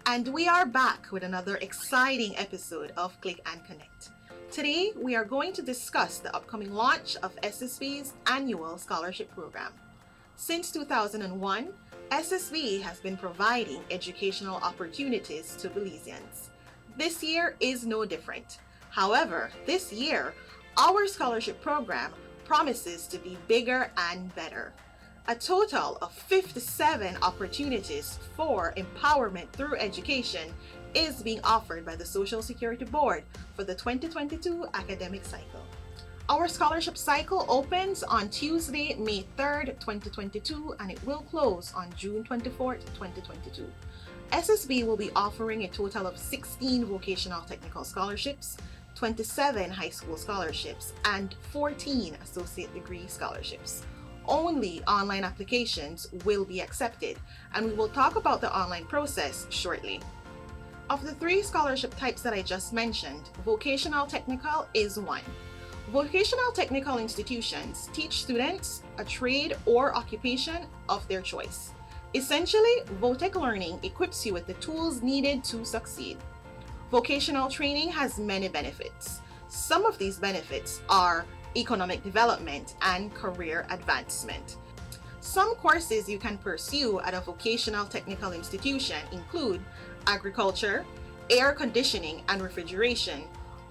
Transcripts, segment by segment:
And we are back with another exciting episode of Click and Connect. Today, we are going to discuss the upcoming launch of SSB's annual scholarship program. Since 2001, SSB has been providing educational opportunities to Belizeans. This year is no different. However, this year, our scholarship program promises to be bigger and better. A total of 57 opportunities for empowerment through education is being offered by the Social Security Board for the 2022 academic cycle. Our scholarship cycle opens on Tuesday, May 3rd, 2022, and it will close on June 24th, 2022. SSB will be offering a total of 16 vocational technical scholarships, 27 high school scholarships, and 14 associate degree scholarships. Only online applications will be accepted, and we will talk about the online process shortly. Of the three scholarship types that I just mentioned, vocational technical is one. Vocational technical institutions teach students a trade or occupation of their choice. Essentially, VOTEC learning equips you with the tools needed to succeed. Vocational training has many benefits. Some of these benefits are economic development and career advancement. Some courses you can pursue at a vocational technical institution include agriculture, air conditioning and refrigeration,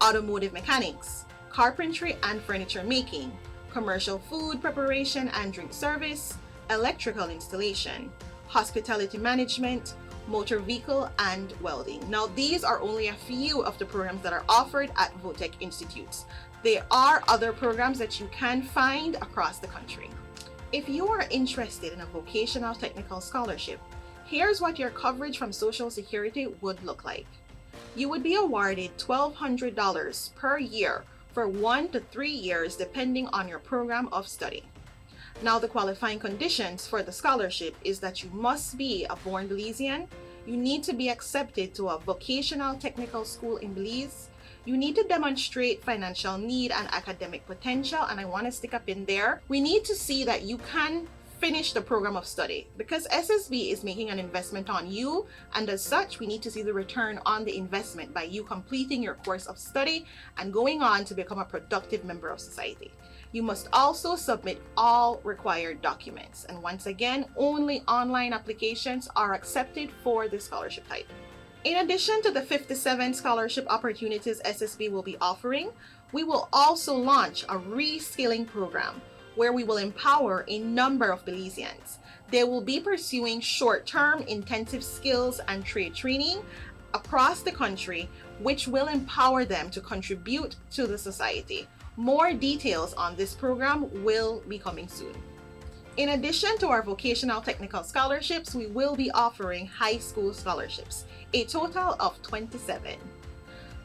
automotive mechanics, carpentry and furniture making, commercial food preparation and drink service, electrical installation, hospitality management, motor vehicle, and welding. Now, these are only a few of the programs that are offered at VOTEC institutes. There are other programs that you can find across the country. If you are interested in a vocational technical scholarship, here's what your coverage from Social Security would look like. You would be awarded $1,200 per year for 1 to 3 years depending on your program of study. Now, the qualifying conditions for the scholarship is that you must be a born Belizean, you need to be accepted to a vocational technical school in Belize, you need to demonstrate financial need and academic potential, and I want to stick up in there. We need to see that you can finish the program of study because SSB is making an investment on you, and as such, we need to see the return on the investment by you completing your course of study and going on to become a productive member of society. You must also submit all required documents, and once again, only online applications are accepted for this scholarship type. In addition to the 57 scholarship opportunities SSB will be offering, we will also launch a reskilling program where we will empower a number of Belizeans. They will be pursuing short-term intensive skills and trade training across the country, which will empower them to contribute to the society. More details on this program will be coming soon. In addition to our vocational technical scholarships, we will be offering high school scholarships, a total of 27.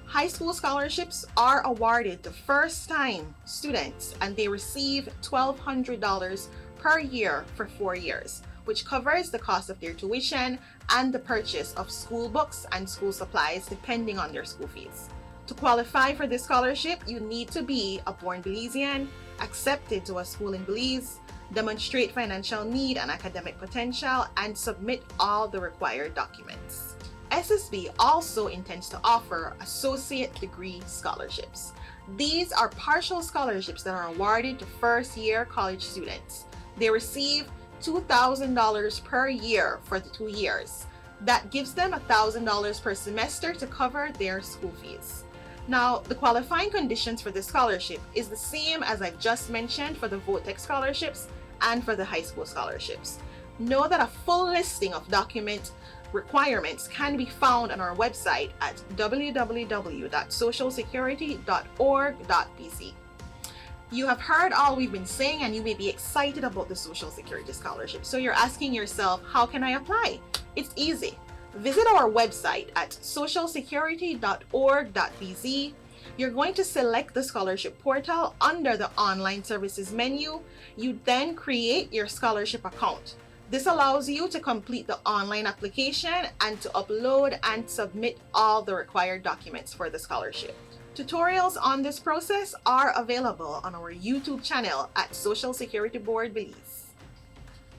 High school scholarships are awarded to first-time students, and they receive $1,200 per year for 4 years, which covers the cost of their tuition and the purchase of school books and school supplies depending on their school fees. To qualify for this scholarship, you need to be a born Belizean, accepted to a school in Belize, demonstrate financial need and academic potential, and submit all the required documents. SSB also intends to offer associate degree scholarships. These are partial scholarships that are awarded to first-year college students. They receive $2,000 per year for the 2 years. That gives them $1,000 per semester to cover their school fees. Now, the qualifying conditions for this scholarship is the same as I've just mentioned for the VOTEC scholarships and for the high school scholarships. Know that a full listing of document requirements can be found on our website at www.socialsecurity.org.bc. You have heard all we've been saying, and you may be excited about the Social Security Scholarship. So you're asking yourself, how can I apply? It's easy. Visit our website at socialsecurity.org.bz. You're going to select the scholarship portal under the online services menu. You then create your scholarship account. This allows you to complete the online application and to upload and submit all the required documents for the scholarship. Tutorials on this process are available on our YouTube channel at Social Security Board Belize.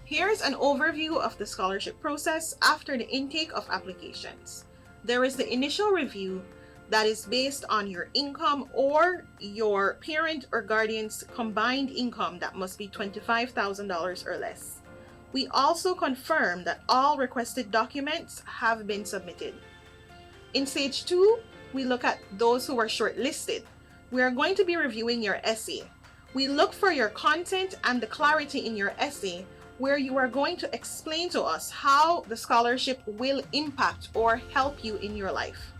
Here's an overview of the scholarship process after the intake of applications. There is the initial review that is based on your income or your parent or guardian's combined income that must be $25,000 or less. We also confirm that all requested documents have been submitted. In stage 2, we look at those who are shortlisted. We are going to be reviewing your essay. We look for your content and the clarity in your essay where you are going to explain to us how the scholarship will impact or help you in your life.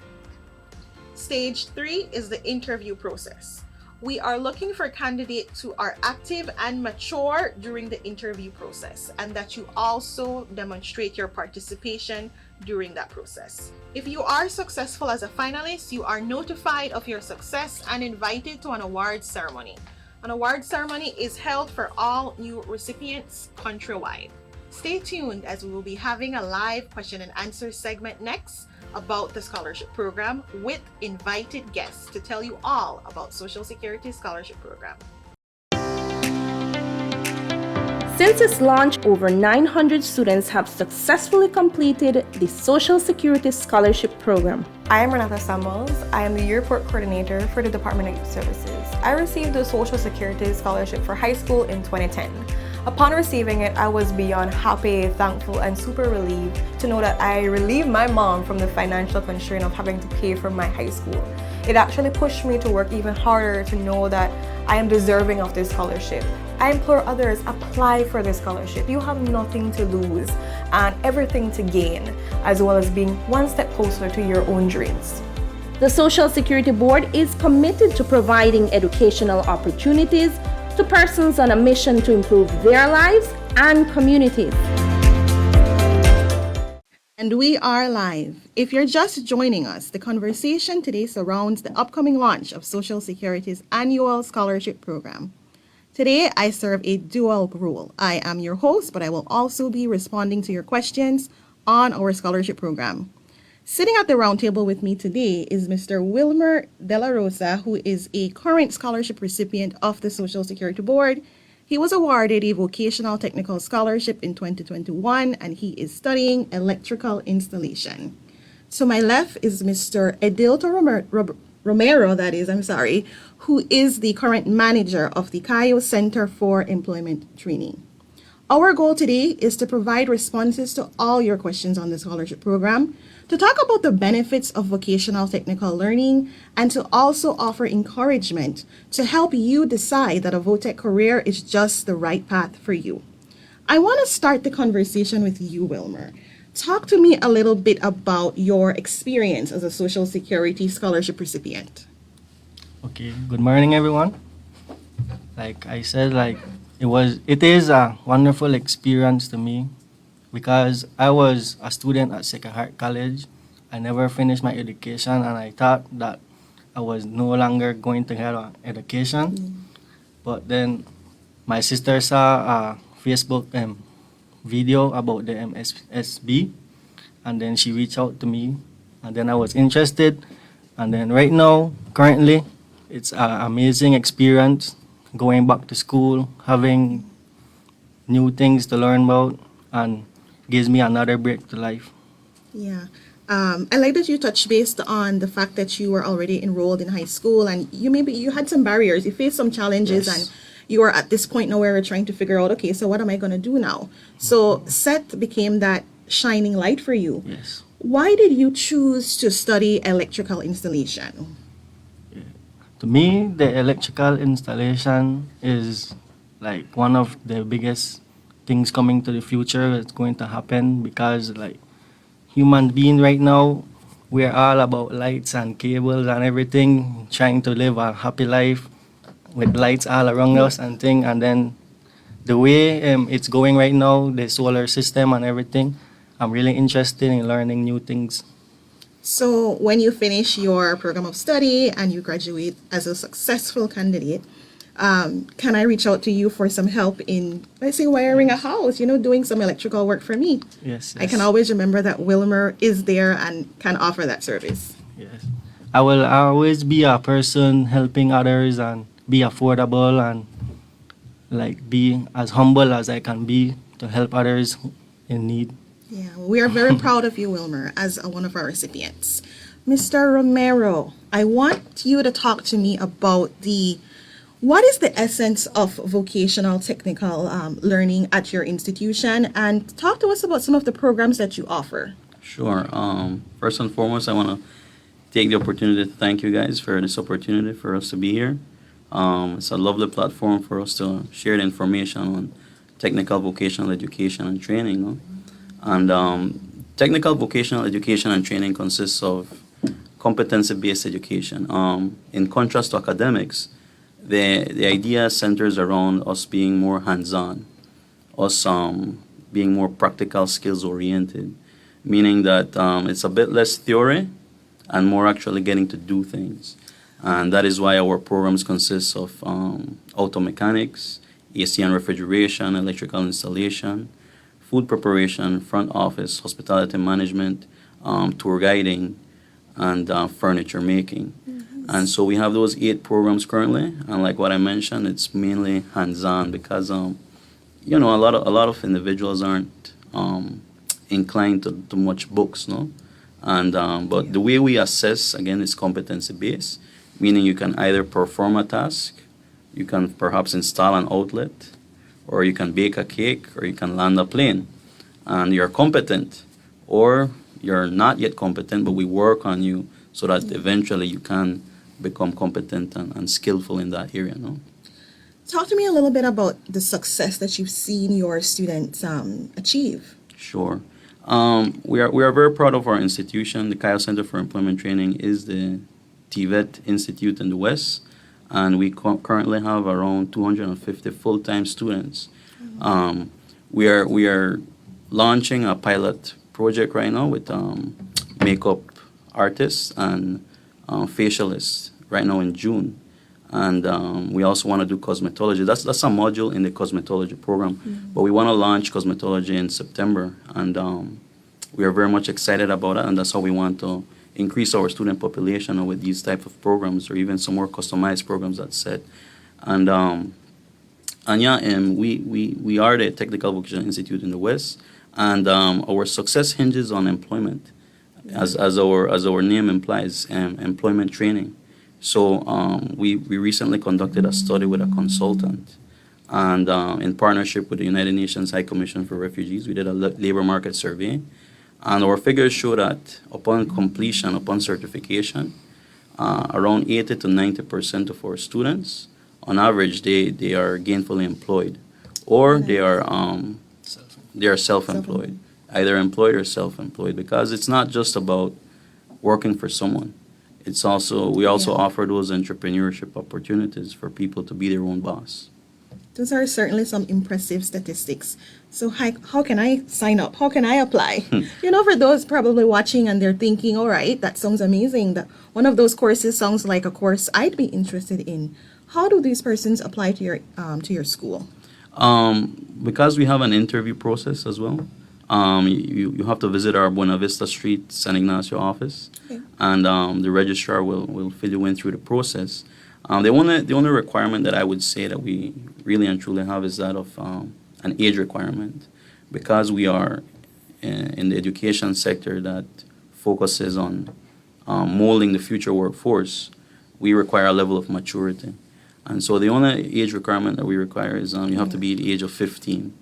Stage 3 is the interview process. We are looking for candidates who are active and mature during the interview process, and that you also demonstrate your participation during that process. If you are successful as a finalist, you are notified of your success and invited to an awards ceremony. An award ceremony is held for all new recipients countrywide. Stay tuned as we will be having a live question and answer segment next about the scholarship program with invited guests to tell you all about Social Security Scholarship Program. Since its launch, over 900 students have successfully completed the Social Security Scholarship Program. I am Renata Samuels. I am the Yearport Coordinator for the Department of Youth Services. I received the Social Security Scholarship for high school in 2010. Upon receiving it, I was beyond happy, thankful, and super relieved to know that I relieved my mom from the financial constraint of having to pay for my high school. It actually pushed me to work even harder to know that I am deserving of this scholarship. I implore others, apply for this scholarship. You have nothing to lose and everything to gain, as well as being one step closer to your own dreams. The Social Security Board is committed to providing educational opportunities to persons on a mission to improve their lives and communities. And we are live. If you're just joining us, the conversation today surrounds the upcoming launch of Social Security's annual scholarship program. Today, I serve a dual role. I am your host, but I will also be responding to your questions on our scholarship program. Sitting at the round table with me today is Mr. Wilmer De La Rosa, who is a current scholarship recipient of the Social Security Board. He was awarded a vocational technical scholarship in 2021, and he is studying electrical installation. To my left is Mr. Edilto Romero, who is the current manager of the Cayo Center for Employment Training. Our goal today is to provide responses to all your questions on the scholarship program, to talk about the benefits of vocational technical learning, and to also offer encouragement to help you decide that a VOTEC career is just the right path for you. I want to start the conversation with you, Wilmer. Talk to me a little bit about your experience as a Social Security scholarship recipient. Okay, good morning, everyone. Like I said, it is a wonderful experience to me because I was a student at Sacred Heart College. I never finished my education, and I thought that I was no longer going to have an education. But then my sister saw a Facebook video about the MSSB, and then she reached out to me, and then I was interested. And then right now, currently, it's an amazing experience going back to school, having new things to learn about, and gives me another break to life. Yeah. I like that you touched based on the fact that you were already enrolled in high school, and you had some barriers, you faced some challenges, Yes. and you are at this point now where you're trying to figure out, okay, so what am I going to do now? So SET became that shining light for you. Yes. Why did you choose to study electrical installation? To me, the electrical installation is like one of the biggest things coming to the future that's going to happen because like human being right now, we're all about lights and cables and everything, trying to live a happy life with lights all around us and thing. And then the way it's going right now, the solar system and everything, I'm really interested in learning new things. So when you finish your program of study and you graduate as a successful candidate, can I reach out to you for some help in, let's say, wiring a house, doing some electrical work for me? Yes. I can always remember that Wilmer is there and can offer that service. Yes. I will always be a person helping others and be affordable and like be as humble as I can be to help others in need. Yeah, we are very proud of you, Wilmer, as one of our recipients. Mr. Romero, I want you to talk to me about what is the essence of vocational technical learning at your institution, and talk to us about some of the programs that you offer. Sure. First and foremost, I want to take the opportunity to thank you guys for this opportunity for us to be here. It's a lovely platform for us to share the information on technical vocational education and training. No? And technical vocational education and training consists of competency-based education. In contrast to academics, the idea centers around us being more hands-on, us being more practical skills-oriented, meaning that it's a bit less theory and more actually getting to do things. And that is why our programs consist of auto mechanics, AC and refrigeration, electrical installation, food preparation, front office, hospitality management, tour guiding, and furniture making. And so we have those 8 programs currently, and like what I mentioned, it's mainly hands-on because a lot of individuals aren't inclined to much books, no. And but the way we assess again is competency-based, meaning you can either perform a task, you can perhaps install an outlet, or you can bake a cake, or you can land a plane, and you're competent, or you're not yet competent, but we work on you so that eventually you can become competent and skillful in that area. No? Talk to me a little bit about the success that you've seen your students achieve. Sure. We are very proud of our institution. The Kyle Center for Employment Training is the TVET Institute in the West, and we currently have around 250 full-time students. We are launching a pilot project right now with makeup artists and facialists right now in June, and we also want to do cosmetology. That's a module in the cosmetology program, but we want to launch cosmetology in September, and we are very much excited about it, and that's how we want to increase our student population with these type of programs, or even some more customized programs. That's said, and yeah, we are the Technical Vocational Institute in the West, and our success hinges on employment, as our name implies, employment training. So we recently conducted a study with a consultant, and in partnership with the United Nations High Commission for Refugees, we did a labor market survey, and our figures show that upon completion, upon certification, around 80 to 90% of our students, on average, they are gainfully employed, or they are self-employed, either employed or self-employed, because it's not just about working for someone. It's also we also offer those entrepreneurship opportunities for people to be their own boss. Those are certainly some impressive statistics. So how can I sign up? How can I apply? For those probably watching and they're thinking, all right, that sounds amazing. That one of those courses sounds like a course I'd be interested in. How do these persons apply to your school? Because we have an interview process as well. You have to visit our Buena Vista Street San Ignacio office, and the registrar will fill you in through the process. The only requirement that I would say that we really and truly have is that of an age requirement, because we are in the education sector that focuses on molding the future workforce. We require a level of maturity, and so the only age requirement that we require is you have to be the age of 15.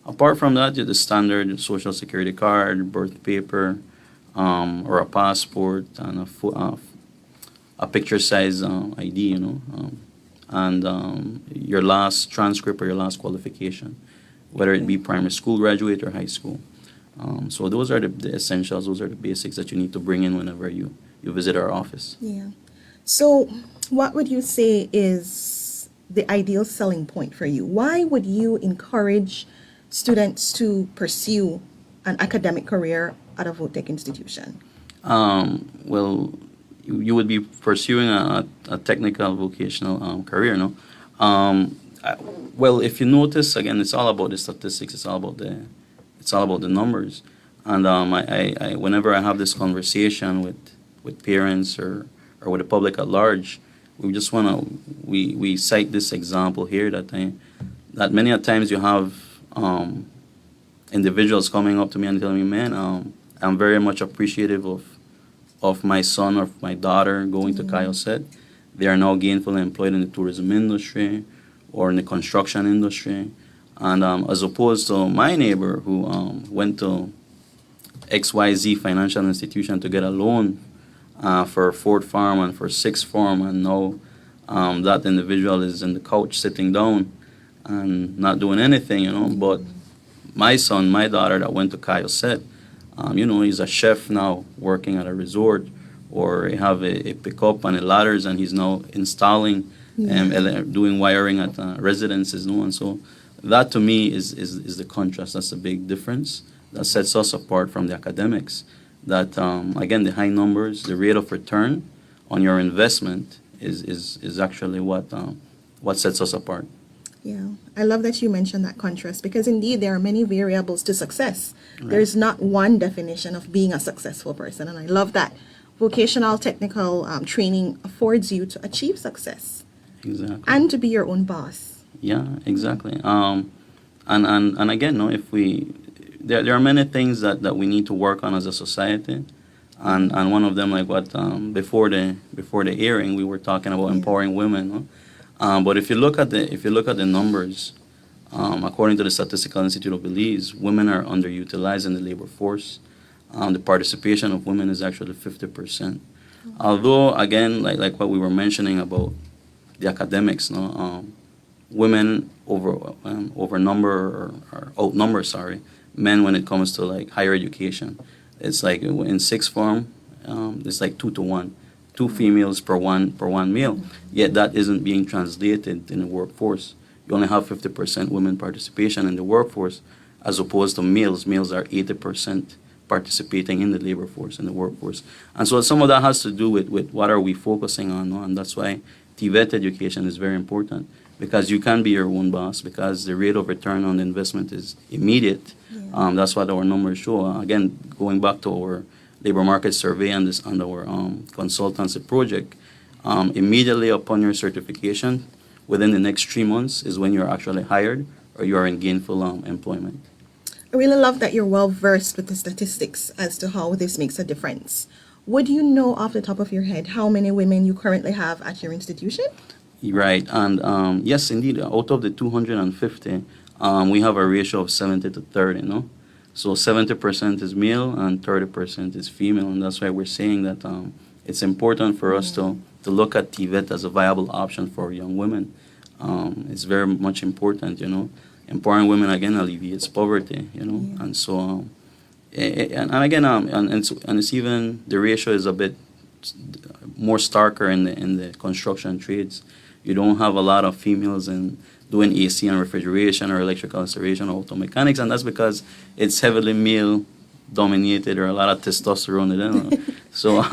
Apart from that, the standard social security card, birth paper, or a passport, and a picture-size ID, and your last transcript or your last qualification, whether it be primary school graduate or high school. So those are the essentials, those are the basics that you need to bring in whenever you visit our office. Yeah. So what would you say is the ideal selling point for you? Why would you encourage students to pursue an academic career at a VOTEC institution? Well, you would be pursuing a technical vocational career, no? Well, if you notice, again, it's all about the statistics. It's all about the numbers. And I whenever I have this conversation with parents or with the public at large, we just we cite this example here that many a times you have individuals coming up to me and telling me, man, I'm very much appreciative of my son or my daughter going to Kayoset. They are now gainfully employed in the tourism industry or in the construction industry. And as opposed to my neighbor who went to XYZ financial institution to get a loan for Ford Farm and for Sixth Farm, and now that individual is in the couch sitting down and not doing anything, But my son, my daughter that went to Kayoset, he's a chef now working at a resort, or he have a pickup and a ladders, and he's now installing doing wiring at residences, and so that to me is the contrast. That's the big difference that sets us apart from the academics. That again, the high numbers, the rate of return on your investment is actually what sets us apart. Yeah, I love that you mentioned that contrast, because indeed there are many variables to success. Right. There's not one definition of being a successful person, and I love that vocational technical training affords you to achieve success. Exactly. And to be your own boss. Yeah, exactly. And again, if there are many things that we need to work on as a society, and one of them, like what before the hearing we were talking about empowering women. No? But if you look at the numbers, according to the Statistical Institute of Belize, women are underutilized in the labor force. The participation of women is actually 50%. Although, again, like what we were mentioning about the academics, women outnumber men when it comes to like higher education. It's like in sixth form, it's like 2 to 1. 2 females per one male. Yet that isn't being translated in the workforce. You only have 50% women participation in the workforce, as opposed to males. Males are 80% participating in the labor force, in the workforce. And so some of that has to do with what are we focusing on, no? And that's why TVET education is very important, because you can be your own boss, because the rate of return on investment is immediate. That's what our numbers show. Again, going back to our labor market survey and our consultancy project, immediately upon your certification, within the next 3 months is when you're actually hired or you are in gainful employment. I really love that you're well versed with the statistics as to how this makes a difference. Would you know off the top of your head how many women you currently have at your institution? Right, and yes, indeed, out of the 250, we have a ratio of 70 to 30, no? So 70% is male and 30% is female, and that's why we're saying that it's important for us to look at TVET as a viable option for young women. It's very much important, Empowering women, again, alleviates poverty, and so, and again, and it's even, the ratio is a bit more starker in the construction trades. You don't have a lot of females doing AC and refrigeration or electrical installation or auto mechanics, and that's because it's heavily male dominated, or a lot of testosterone in it. So,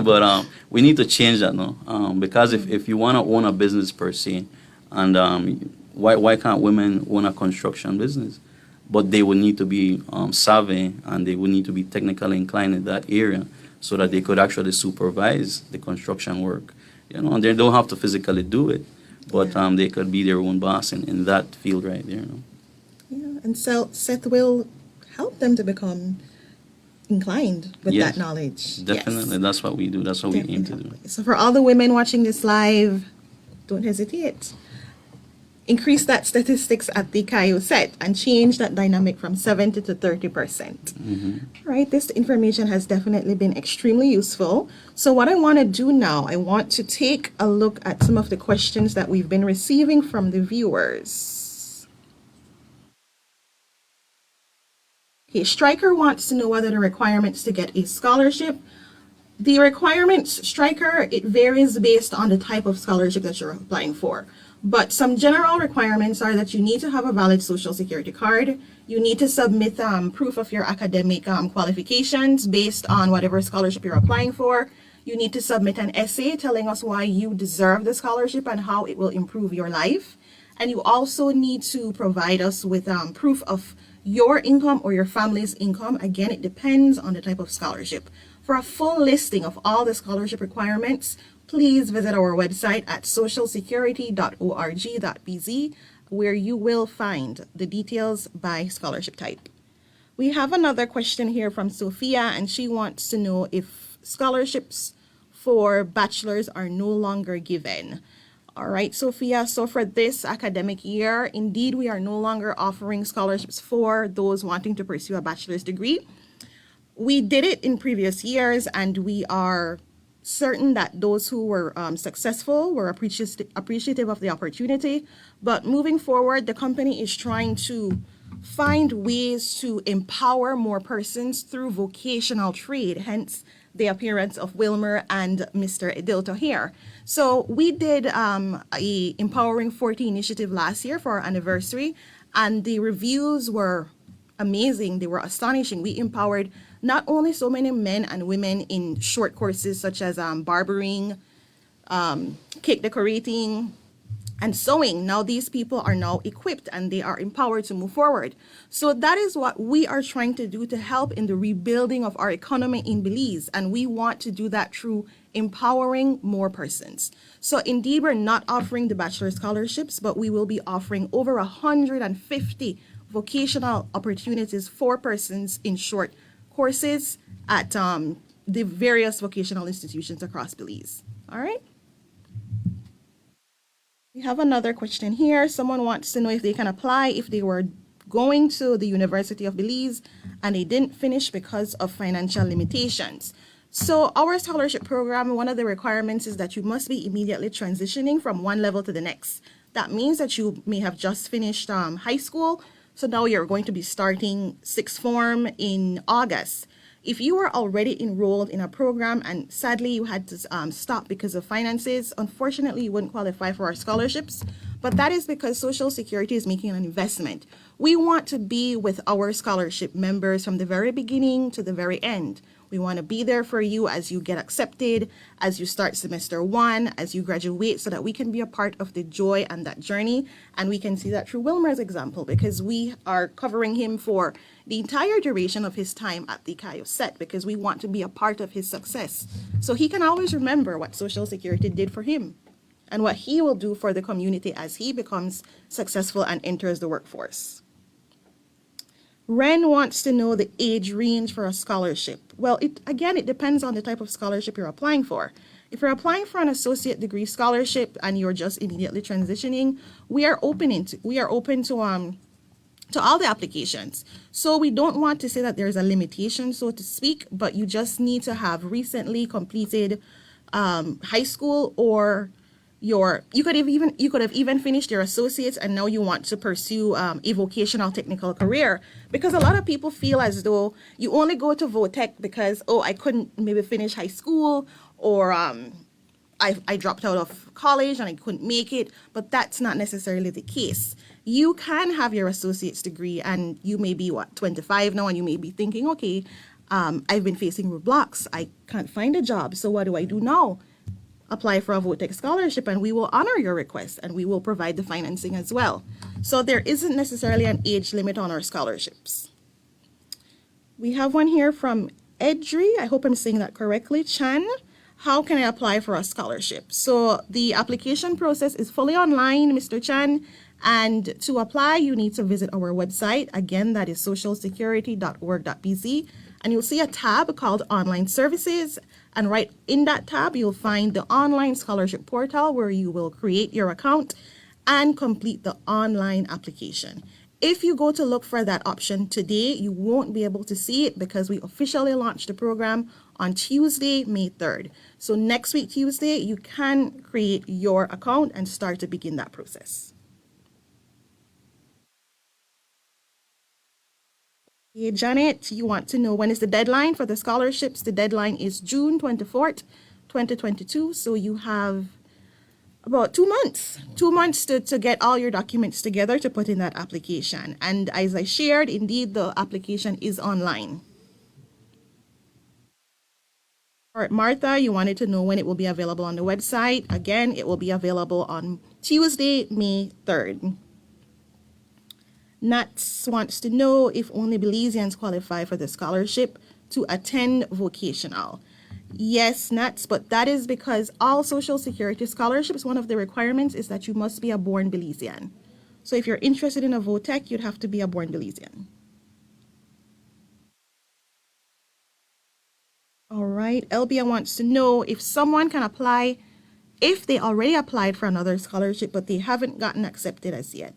but we need to change that, no? Because if you want to own a business per se, and why can't women own a construction business? But they would need to be savvy, and they would need to be technically inclined in that area, so that they could actually supervise the construction work. And they don't have to physically do it, but they could be their own boss in that field right there. Yeah, and so Seth will help them to become inclined with that knowledge. Definitely, yes. That's what we do. That's what we aim to do. So for all the women watching this live, don't hesitate. Increase that statistics at the CAIO set and change that dynamic from 70 to 30%. Right, this information has definitely been extremely useful. So what I want to do now, I want to take a look at some of the questions that we've been receiving from the viewers. Okay, Striker wants to know what are the requirements to get a scholarship. The requirements, Striker, it varies based on the type of scholarship that you're applying for. But some general requirements are that you need to have a valid social security card. You need to submit proof of your academic qualifications based on whatever scholarship you're applying for. You need to submit an essay telling us why you deserve the scholarship and how it will improve your life. And you also need to provide us with proof of your income or your family's income. Again, it depends on the type of scholarship. For a full listing of all the scholarship requirements, please visit our website at socialsecurity.org.bz, where you will find the details by scholarship type. We have another question here from Sophia, and she wants to know if scholarships for bachelors are no longer given. All right, Sophia, so for this academic year, indeed, we are no longer offering scholarships for those wanting to pursue a bachelor's degree. We did it in previous years, and we are certain that those who were successful were appreciative of the opportunity. But moving forward, the company is trying to find ways to empower more persons through vocational trade, hence the appearance of Wilmer and Mr. Edilto here. So we did a Empowering 40 initiative last year for our anniversary, and the reviews were amazing. They were astonishing. We empowered not only so many men and women in short courses such as barbering, cake decorating, and sewing. Now these people are now equipped and they are empowered to move forward. So that is what we are trying to do to help in the rebuilding of our economy in Belize. And we want to do that through empowering more persons. So indeed, we're not offering the bachelor scholarships, but we will be offering over 150 vocational opportunities for persons in short courses at the various vocational institutions across Belize. All right. We have another question here. Someone wants to know if they can apply if they were going to the University of Belize and they didn't finish because of financial limitations. So our scholarship program, one of the requirements is that you must be immediately transitioning from one level to the next. That means that you may have just finished high school, so now you're going to be starting sixth form in August. If you were already enrolled in a program and sadly you had to stop because of finances, unfortunately you wouldn't qualify for our scholarships, but that is because Social Security is making an investment. We want to be with our scholarship members from the very beginning to the very end. We want to be there for you as you get accepted, as you start semester one, as you graduate, so that we can be a part of the joy and that journey. And we can see that through Wilmer's example, because we are covering him for the entire duration of his time at the Cayo set, because we want to be a part of his success. So he can always remember what Social Security did for him and what he will do for the community as he becomes successful and enters the workforce. Ren wants to know the age range for a scholarship. Well, it depends on the type of scholarship you're applying for. If you're applying for an associate degree scholarship and you're just immediately transitioning, we are open to all the applications. So we don't want to say that there's a limitation, so to speak, but you just need to have recently completed high school, or you could have even finished your associates and now you want to pursue a vocational technical career, because a lot of people feel as though you only go to Votech because, oh, I couldn't maybe finish high school, or I dropped out of college and I couldn't make it, but that's not necessarily the case. You can have your associate's degree and you may be 25 now, and you may be thinking, okay, I've been facing roadblocks, I can't find a job, so what do I do now? Apply for a Votech scholarship and we will honor your request and we will provide the financing as well. So there isn't necessarily an age limit on our scholarships. We have one here from Edri, I hope I'm saying that correctly, Chan. How can I apply for a scholarship? So the application process is fully online, Mr. Chan, and to apply you need to visit our website. Again, that is socialsecurity.org.bz, and you'll see a tab called Online Services. And right in that tab, you'll find the online scholarship portal where you will create your account and complete the online application. If you go to look for that option today, you won't be able to see it because we officially launched the program on Tuesday, May 3rd. So next week, Tuesday, you can create your account and start to begin that process. Hey, Janet, you want to know when is the deadline for the scholarships? The deadline is June 24th, 2022. So you have about 2 months, 2 months to get all your documents together to put in that application. And as I shared, indeed, the application is online. All right, Martha, you wanted to know when it will be available on the website. Again, it will be available on Tuesday, May 3rd. Nats wants to know if only Belizeans qualify for the scholarship to attend vocational. Yes, Nats, but that is because all Social Security scholarships, one of the requirements is that you must be a born Belizean. So if you're interested in a Votech, you'd have to be a born Belizean. All right. Elbia wants to know if someone can apply if they already applied for another scholarship but they haven't gotten accepted as yet.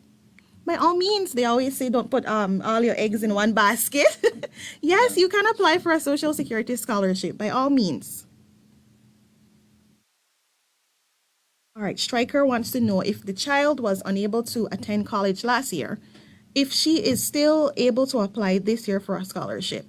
By all means, they always say don't put all your eggs in one basket. Yes, you can apply for a Social Security scholarship by all means. All right, Striker wants to know if the child was unable to attend college last year, if she is still able to apply this year for a scholarship.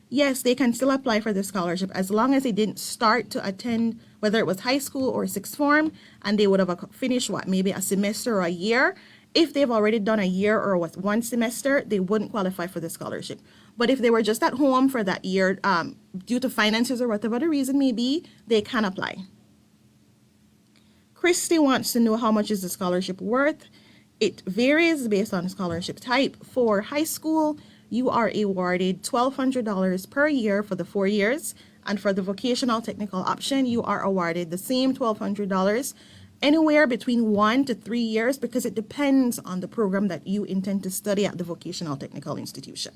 Yes, they can still apply for the scholarship as long as they didn't start to attend, whether it was high school or sixth form, and they would have finished what, maybe a semester or a year. If they've already done a year or one semester, they wouldn't qualify for the scholarship. But if they were just at home for that year, due to finances or whatever the reason may be, they can apply. Christy wants to know how much is the scholarship worth. It varies based on scholarship type. For high school, you are awarded $1,200 per year for the 4 years. And for the vocational technical option, you are awarded the same $1,200 anywhere between 1 to 3 years because it depends on the program that you intend to study at the vocational technical institution.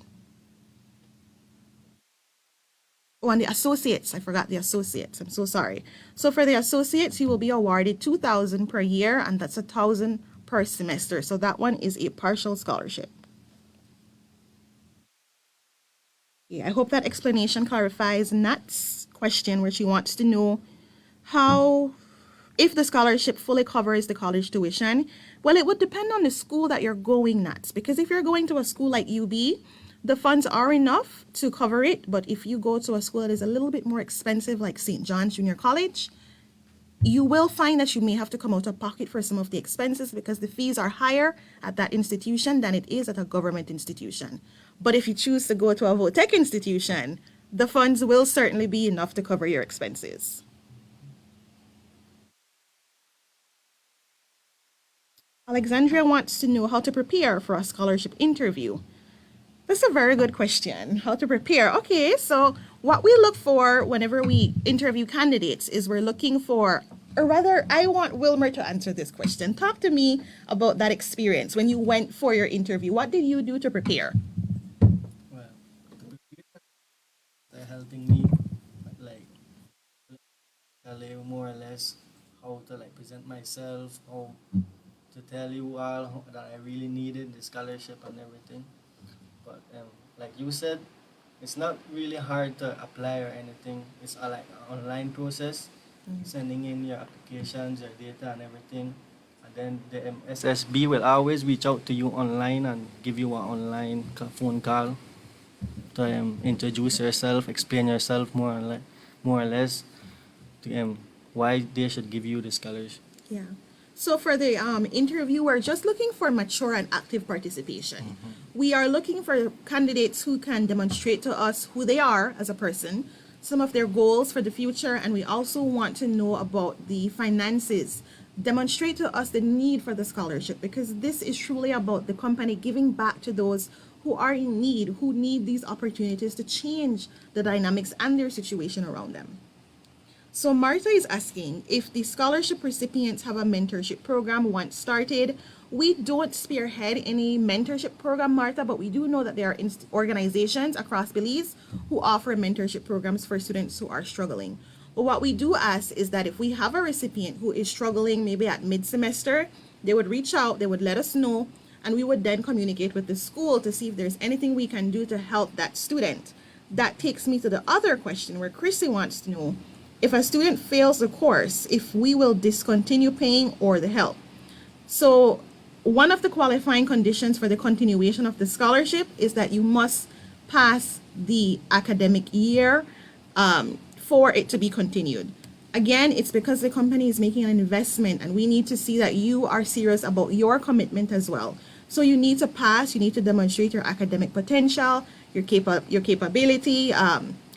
Oh, and the associates, I forgot the associates. I'm so sorry. So for the associates, you will be awarded $2,000 per year, and that's $1,000 per semester. So that one is a partial scholarship. Yeah, I hope that explanation clarifies Nat's question, where she wants to know how, if the scholarship fully covers the college tuition. Well, it would depend on the school that you're going, Nats, because if you're going to a school like UB, the funds are enough to cover it. But if you go to a school that is a little bit more expensive, like St. John's Junior College, you will find that you may have to come out of pocket for some of the expenses because the fees are higher at that institution than it is at a government institution. But if you choose to go to a VOTEC institution, the funds will certainly be enough to cover your expenses. Alexandria wants to know how to prepare for a scholarship interview. That's a very good question. How to prepare. Okay, so what we look for whenever we interview candidates is we're looking for, or rather, I want Wilmer to answer this question. Talk to me about that experience when you went for your interview. What did you do to prepare? Well, they're helping me like tell you more or less how to like present myself, how to tell you all that I really needed the scholarship and everything. But like you said, it's not really hard to apply or anything. It's like an online process, sending in your applications, your data, and everything. And then the SSB will always reach out to you online and give you an online phone call to introduce yourself, explain yourself more or less to why they should give you the scholarship. Yeah. So for the interview, we're just looking for mature and active participation. We are looking for candidates who can demonstrate to us who they are as a person, some of their goals for the future, and we also want to know about the finances. Demonstrate to us the need for the scholarship, because this is truly about the company giving back to those who are in need, who need these opportunities to change the dynamics and their situation around them. So Martha is asking if the scholarship recipients have a mentorship program once started. We don't spearhead any mentorship program, Martha, but we do know that there are organizations across Belize who offer mentorship programs for students who are struggling. But what we do ask is that if we have a recipient who is struggling maybe at mid-semester, they would reach out, they would let us know, and we would then communicate with the school to see if there's anything we can do to help that student. That takes me to the other question where Chrissy wants to know if a student fails the course, if we will discontinue paying or the help. So one of the qualifying conditions for the continuation of the scholarship is that you must pass the academic year for it to be continued. Again, it's because the company is making an investment and we need to see that you are serious about your commitment as well. So you need to pass, you need to demonstrate your academic potential, your capability,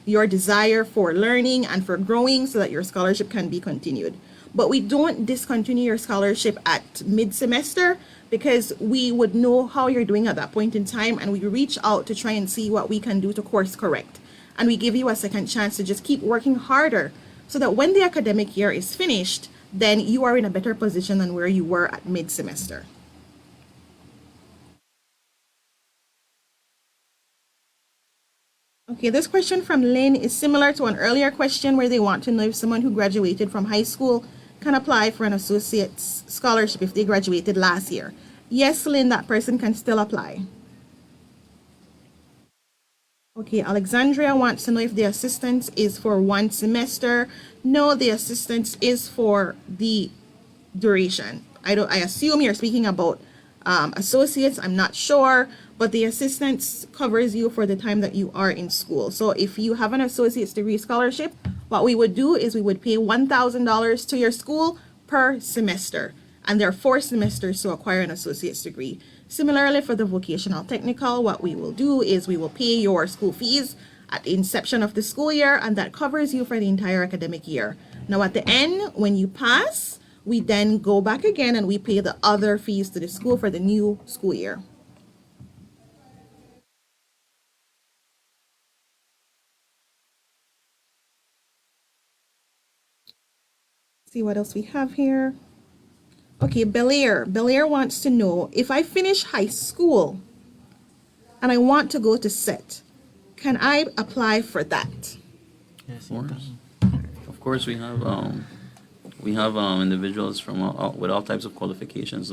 your desire for learning and for growing so that your scholarship can be continued. But we don't discontinue your scholarship at mid-semester because we would know how you're doing at that point in time, and we reach out to try and see what we can do to course correct. And we give you a second chance to just keep working harder so that when the academic year is finished, then you are in a better position than where you were at mid-semester. Okay, this question from Lynn is similar to an earlier question where they want to know if someone who graduated from high school can apply for an associate's scholarship if they graduated last year. Yes, Lynn, that person can still apply. Okay, Alexandria wants to know if the assistance is for 1 semester. No, the assistance is for the duration. I assume you're speaking about associates. I'm not sure, but the assistance covers you for the time that you are in school. So if you have an associate's degree scholarship, what we would do is we would pay $1,000 to your school per semester, and there are 4 semesters to acquire an associate's degree. Similarly, for the vocational technical, what we will do is we will pay your school fees at the inception of the school year, and that covers you for the entire academic year. Now, at the end, when you pass, we then go back again and we pay the other fees to the school for the new school year. See what else we have here. Okay, Belair. Belair wants to know if I finish high school and I want to go to SET, can I apply for that? Yes, Of you course. can. Of course, we have individuals from with all types of qualifications,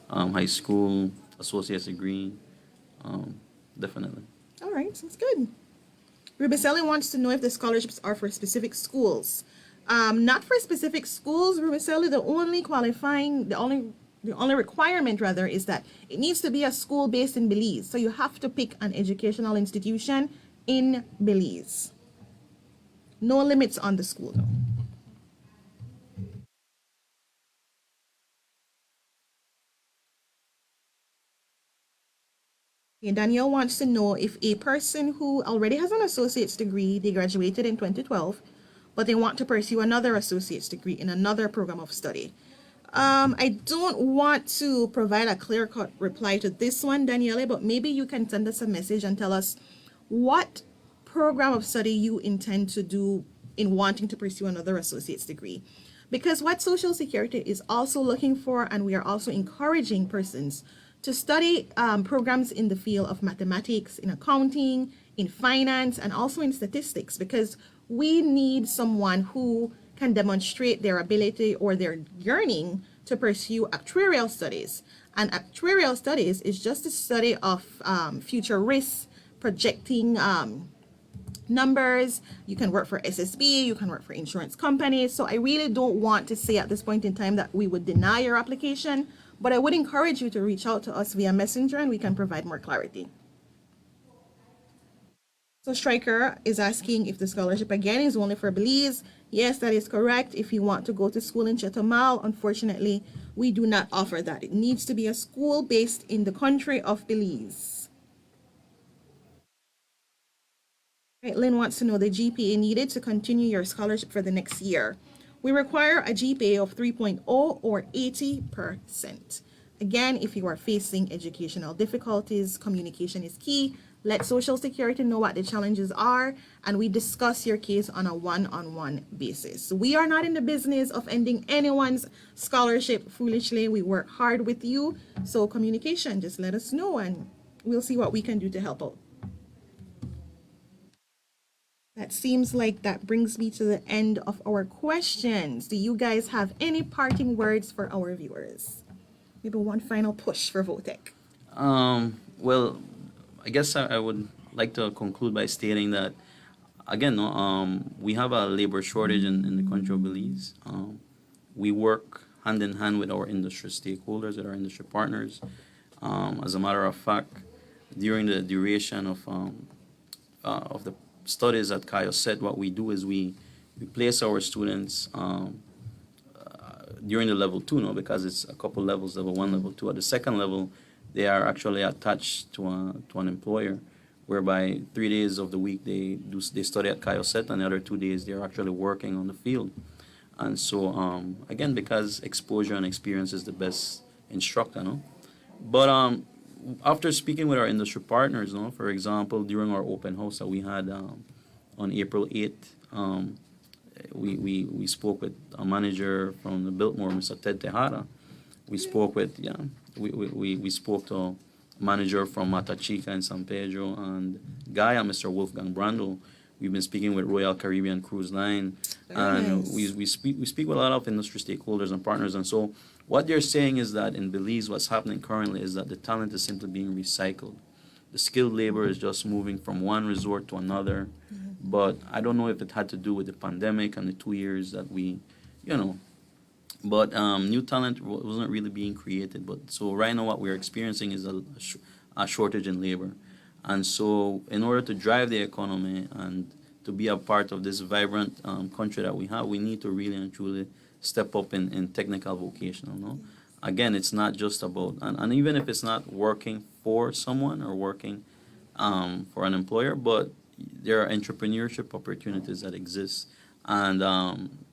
high school, associate's degree, definitely. All right, sounds good. Rubicelli wants to know if the scholarships are for specific schools. Not for specific schools, Rubicelli. The only requirement rather is that it needs to be a school based in Belize. So you have to pick an educational institution in Belize. No limits on the school though. Okay, Danielle wants to know if a person who already has an associate's degree, they graduated in 2012, but they want to pursue another associate's degree in another program of study. I don't want to provide a clear-cut reply to this one, Danielle, but maybe you can send us a message and tell us what program of study you intend to do in wanting to pursue another associate's degree. Because what Social Security is also looking for, and we are also encouraging persons to study programs in the field of mathematics, in accounting, in finance, and also in statistics, because we need someone who can demonstrate their ability or their yearning to pursue actuarial studies. And actuarial studies is just a study of future risks, projecting numbers. You can work for SSB, you can work for insurance companies. So I really don't want to say at this point in time that we would deny your application, but I would encourage you to reach out to us via Messenger and we can provide more clarity. So Stryker is asking if the scholarship again is only for Belize. Yes, that is correct. If you want to go to school in Chetumal, unfortunately, we do not offer that. It needs to be a school based in the country of Belize. Right, Lynn wants to know the GPA needed to continue your scholarship for the next year. We require a GPA of 3.0 or 80%. Again, if you are facing educational difficulties, communication is key. Let Social Security know what the challenges are, and we discuss your case on a one-on-one basis. We are not in the business of ending anyone's scholarship foolishly. We work hard with you. So communication, just let us know, and we'll see what we can do to help out. That seems like that brings me to the end of our questions. Do you guys have any parting words for our viewers? Maybe one final push for Votech. Well, I guess I would like to conclude by stating that, again, we have a labor shortage in the country of Belize. We work hand in hand with our industry stakeholders, with our industry partners. As a matter of fact, during the duration of the studies at CAIOSET, what we do is we place our students during the level 2, because it's a couple levels, level 1, level 2. At the second level, they are actually attached to an employer, whereby 3 days of the week they study at CAIOSET, and the other 2 days they're actually working on the field. And so, again, because exposure and experience is the best instructor, But after speaking with our industry partners, for example, during our open house that we had on April 8th, we spoke with a manager from the Biltmore, Mr. Ted Tejada. We spoke with, we spoke to manager from Mata Chica in San Pedro, and Guy and Mr. Wolfgang Brandl. We've been speaking with Royal Caribbean Cruise Line, and nice. we speak with a lot of industry stakeholders and partners. And so, what they're saying is that in Belize, what's happening currently is that the talent is simply being recycled. The skilled labor is just moving from one resort to another. But I don't know if it had to do with the pandemic and the 2 years that we, you know, but new talent wasn't really being created. But so right now, what we're experiencing is a shortage in labor, and so in order to drive the economy and to be a part of this vibrant country that we have, we need to really and truly step up in technical vocational. No, again, it's not just about and even if it's not working for someone or working for an employer, but there are entrepreneurship opportunities that exist, and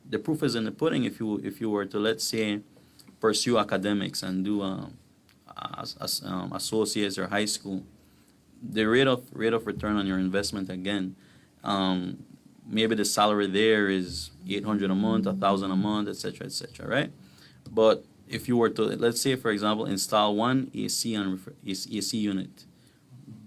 the proof is in the pudding. If you were to, let's say, pursue academics and do associates or high school, the rate of return on your investment, again, maybe the salary there is 800 a month, 1,000 a month, etc., right? But if you were to, let's say, for example, install one AC unit,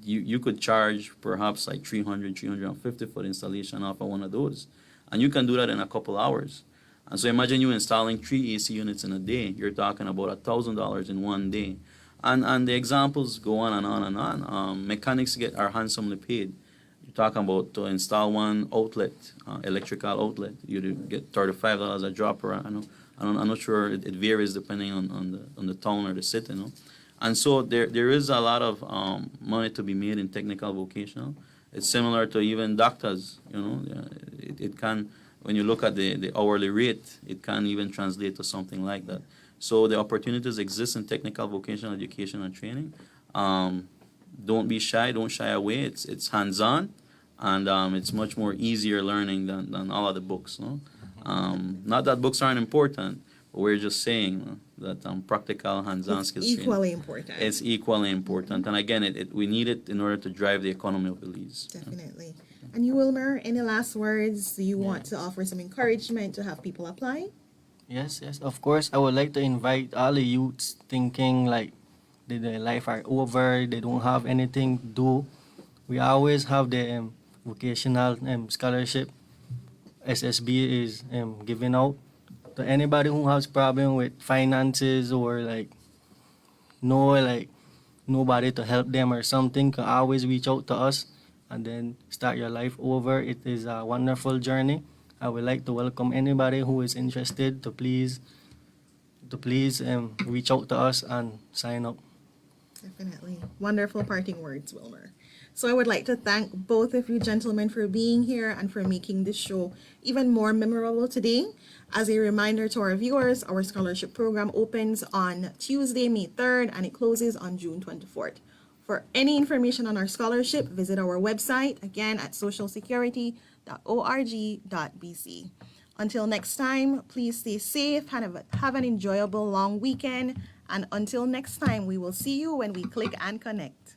you could charge perhaps like 350 for the installation of one of those, and you can do that in a couple hours. And so imagine you installing 3 AC units in a day. You're talking about $1,000 in one day, and the examples go on and on and on. Mechanics are handsomely paid. You're talking about to install one outlet, electrical outlet, you get $35 a drop. Or I'm not sure. It varies depending on the town or the city. And so there is a lot of money to be made in technical vocational. It's similar to even doctors. It can, when you look at the hourly rate, it can even translate to something like that. So the opportunities exist in technical vocational education and training. Don't be shy. Don't shy away. It's hands-on, and it's much more easier learning than all of the books. No? Not that books aren't important, but we're just saying that practical hands-on skills training. Equally important. It's equally important. And again, we need it in order to drive the economy of Belize. Definitely. And you, Wilmer, any last words? Do you want to offer some encouragement to have people apply? Yes, of course. I would like to invite all the youths thinking like their life are over, they don't have anything to do. We always have the vocational scholarship SSB is giving out to anybody who has problem with finances or nobody to help them or something. Can always reach out to us and then start your life over. It is a wonderful journey. I would like to welcome anybody who is interested to please reach out to us and sign up. Definitely. Wonderful parting words, Wilmer. So I would like to thank both of you gentlemen for being here and for making this show even more memorable today. As a reminder to our viewers, our scholarship program opens on Tuesday, May 3rd, and it closes on June 24th. For any information on our scholarship, visit our website, again at socialsecurity.org.bc. Until next time, please stay safe and have an enjoyable long weekend. And until next time, we will see you when we click and connect.